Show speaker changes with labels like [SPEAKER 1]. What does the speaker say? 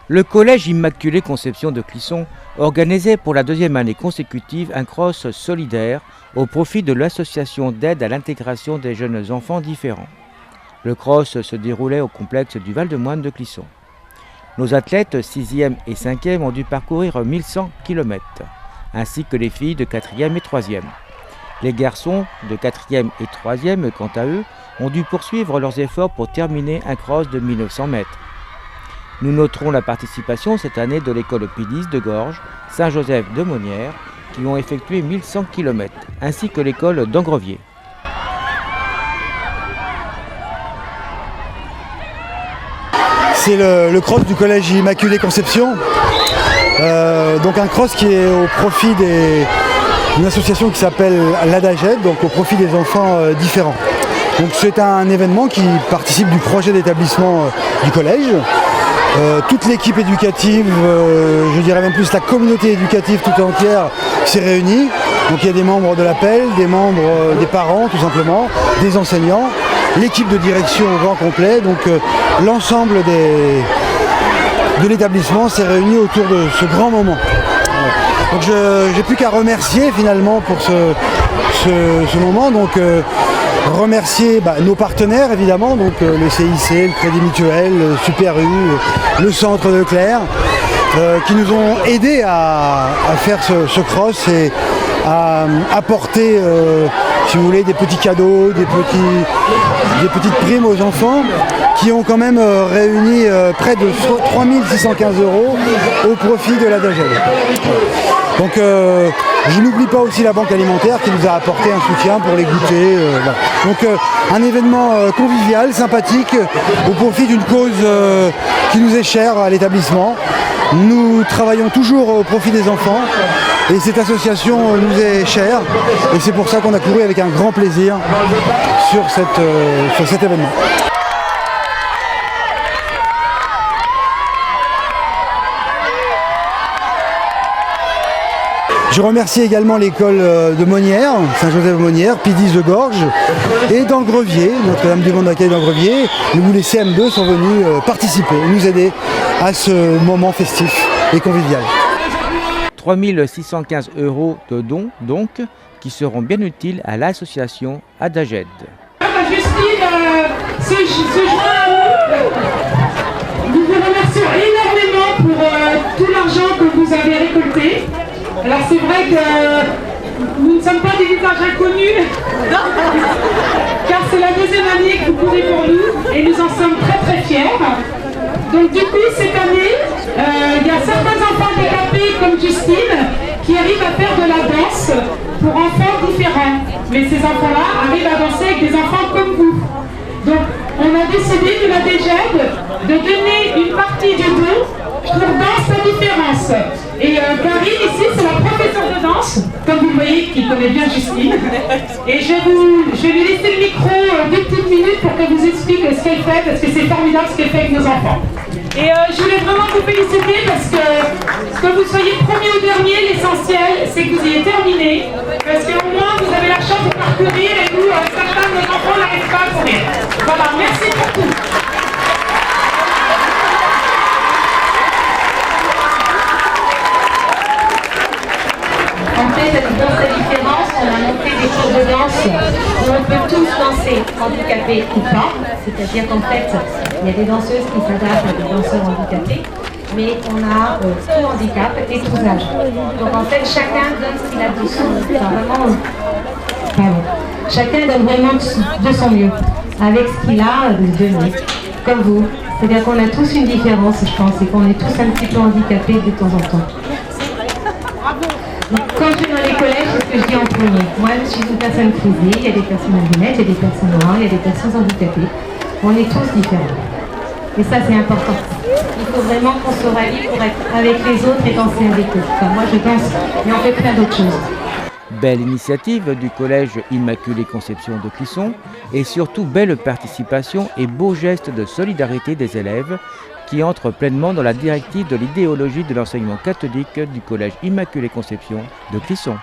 [SPEAKER 1] Le collège Immaculée Conception de Clisson organisait pour la deuxième année consécutive un cross solidaire au profit de l'association d'aide à l'intégration des jeunes enfants différents. Le cross se déroulait au complexe du Val-de-Moine de Clisson. Nos athlètes 6e et 5e ont dû parcourir 1100 km, ainsi que les filles de 4e et 3e. Les garçons de 4e et 3e, quant à eux, ont dû poursuivre leurs efforts pour terminer un cross de 1900 mètres. Nous noterons la participation cette année de l'école P10 de Gorges, Saint-Joseph de Monnières, qui ont effectué 1100 km, ainsi que l'école d'Angrevier.
[SPEAKER 2] C'est le cross du collège Immaculée Conception, donc un cross qui est au profit d'une association qui s'appelle l'ADAGED, donc au profit des enfants différents. Donc c'est un événement qui participe du projet d'établissement du collège. Toute l'équipe éducative, je dirais même plus la communauté éducative tout entière s'est réunie. Donc il y a des membres de l'appel, des membres des parents tout simplement, des enseignants, l'équipe de direction au grand complet. Donc l'ensemble de l'établissement s'est réuni autour de ce grand moment. Donc j'ai plus qu'à remercier finalement pour ce moment. Donc remercier nos partenaires évidemment, donc le CIC, le Crédit Mutuel, le Super U, le Centre Leclerc, qui nous ont aidés à faire ce cross et à apporter, si vous voulez, des petits cadeaux, des petites primes aux enfants, qui ont quand même réuni près de 3 615 € au profit de l'ADAGED. Donc je n'oublie pas aussi la Banque Alimentaire qui nous a apporté un soutien pour les goûters. Voilà. Donc un événement convivial, sympathique, au profit d'une cause qui nous est chère à l'établissement. Nous travaillons toujours au profit des enfants et cette association nous est chère et c'est pour ça qu'on a couru avec un grand plaisir sur cet événement. Je remercie également l'école de Monnières, Saint-Joseph-Monnières, P10 de Gorges et d'Angrevier, Notre-Dame-du-Monde d'accueil d'Angrevier, où les CM2 sont venus participer, nous aider à ce moment festif et convivial.
[SPEAKER 1] 3 615 € de dons, donc, qui seront bien utiles à l'association ADAGED.
[SPEAKER 3] Justine se joint à nous. Nous vous remercions énormément pour tout l'argent que vous avez récolté. Alors c'est vrai que nous ne sommes pas des visages inconnus, car c'est la deuxième année que vous courez pour nous et nous en sommes très très fiers. Donc du coup cette année, il y a certains enfants handicapés comme Justine qui arrivent à faire de la danse pour enfants différents. Mais ces enfants-là arrivent à danser avec des enfants comme vous. Donc on a décidé de la DGED de donner une partie du don pour Danse la Différence. Et Karine ici c'est la professeure de danse, comme vous voyez, qui connaît bien Justine. Et je vais lui laisser le micro 2 petites minutes pour qu'elle vous explique ce qu'elle fait, parce que c'est formidable ce qu'elle fait avec nos enfants. Et je voulais vraiment vous féliciter parce que vous soyez premier ou dernier, l'essentiel c'est que vous ayez terminé. Parce qu'au moins vous avez la chance de parcourir et nous, certains de nos enfants n'arrivent pas à courir. Voilà, merci pour tout.
[SPEAKER 4] En fait, avec Danse la Différence, on a monté des cours de danse où on peut tous danser, handicapés ou pas. C'est-à-dire qu'en fait, il y a des danseuses qui s'adaptent à des danseurs handicapés, mais on a tout handicap et tout âge. Donc en fait, chacun donne ce qu'il a de son Chacun donne vraiment de son mieux, avec ce qu'il a de mieux, comme vous. C'est-à-dire qu'on a tous une différence, je pense, et qu'on est tous un petit peu handicapés de temps en temps. Donc, quand je vais dans les collèges, c'est ce que je dis en premier. Moi, je suis une personne frisée, il y a des personnes à lunettes, il y a des personnes noires, il y a des personnes handicapées. On est tous différents. Et ça, c'est important. Il faut vraiment qu'on se rallie pour être avec les autres et danser avec eux. Enfin, moi, je danse, mais on fait plein d'autres choses.
[SPEAKER 1] Belle initiative du collège Immaculée Conception de Clisson et surtout belle participation et beau geste de solidarité des élèves qui entrent pleinement dans la directive de l'idéologie de l'enseignement catholique du collège Immaculée Conception de Clisson.